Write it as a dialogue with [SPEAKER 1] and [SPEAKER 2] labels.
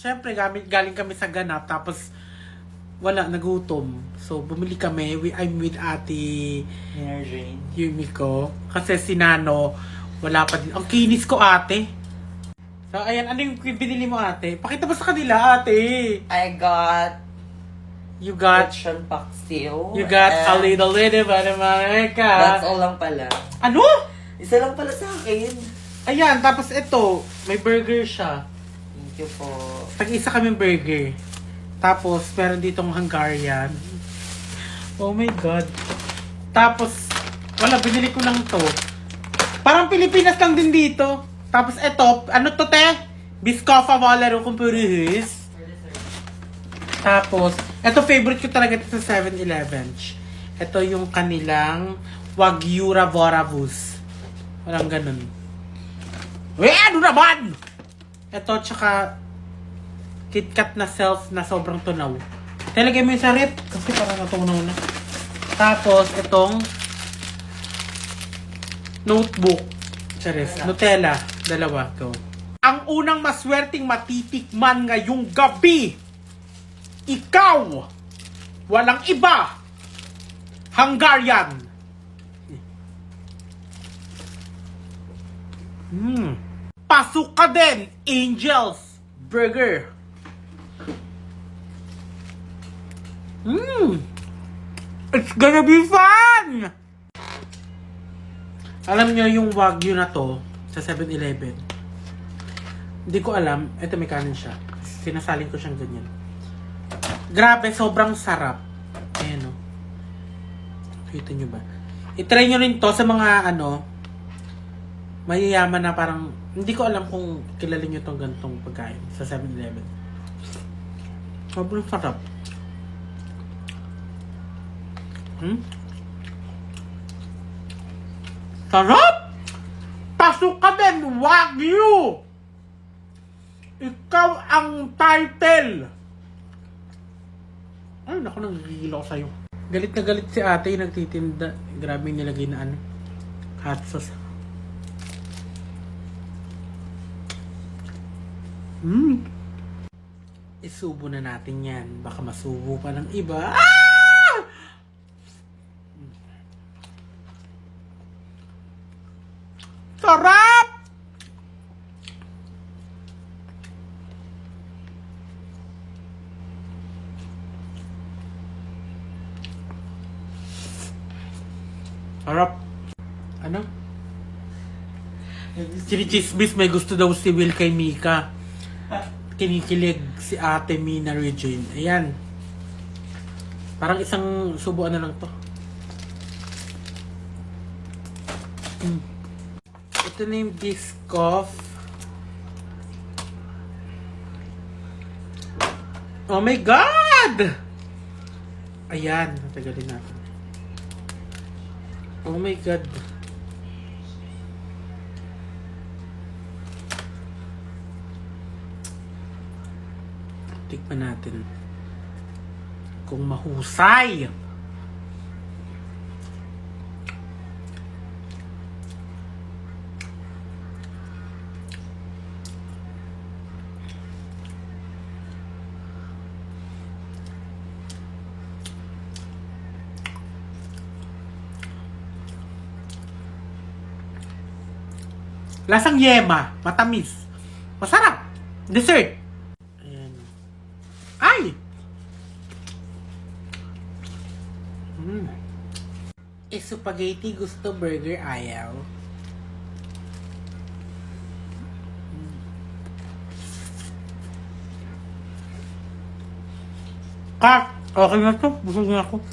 [SPEAKER 1] syempre, galing kami sa ganap, tapos wala, nagutom. So, bumili kami. I'm with Ate Yumiko. Kasi si Nano, wala pa din. Ang kinis ko, ate. So, ayan. Ano yung binili mo, ate? Pakita mo sa kanila, ate. You got
[SPEAKER 2] Lechon paksiw.
[SPEAKER 1] a little ba naman ka?
[SPEAKER 2] That's all lang pala.
[SPEAKER 1] Ano?
[SPEAKER 2] Isa lang pala sa akin.
[SPEAKER 1] Ayan, tapos ito, may burger siya.
[SPEAKER 2] Thank you po.
[SPEAKER 1] Tag-isa kaming burger. Tapos, meron ditong Hungarian. Oh my God. Tapos, wala, binili ko lang to. Parang Pilipinas lang din dito. Tapos, ito, ano to, te? Biscofa Valero kung purihis. Tapos, ito favorite ko talaga dito sa 7-Eleven. Ito yung kanilang Wagyu Voravus. Walang ganun. Ano naman? Ito, tsaka KitKat na self na sobrang tunaw. Talagay mo yung sa rep kasi parang natunaw na. Tapos, itong notebook. Charis. Nutella. Dalawa. Go. Ang unang maswerteng matitikman ngayong gabi. Ikaw! Walang iba! Hungarian! Pasok ka din! Angels Burger! It's gonna be fun! Alam nyo yung Wagyu na to sa 7-Eleven. Hindi ko alam. Ito may kanin siya. Sinasalin ko siyang ganyan. Grabe, sobrang sarap. Ayan o. Kita nyo ba? I-try nyo rin to sa mga mayayaman na parang, hindi ko alam kung kilala nyo tong gantong pagkain sa 7-Eleven. Sobrang sarap. Sarap! Pasok ka din, Wagyu! Ikaw ang title! Ay, naku, nagigil ako sa'yo. Galit na galit si ate yung nagtitinda. Grabe yung nilagay na hot sauce. Isubo na natin yan. Baka masubo pa ng iba. Sarap! Sarap. Ano? Chinichismis, may gusto daw si Will kay Mika. Kinikilig si Ate Mina Regine. Ayan. Parang isang subuan na lang to. Ito na yung Biscoff. Oh my God! Ayan. Natagalin natin. Oh my God. Tikman natin. Kung mahusay. Lasang yema, matamis. Masarap. Dessert. Ayan. Ay! Spaghetti gusto, burger ayaw. Kat! Okay na to. Busog na ako.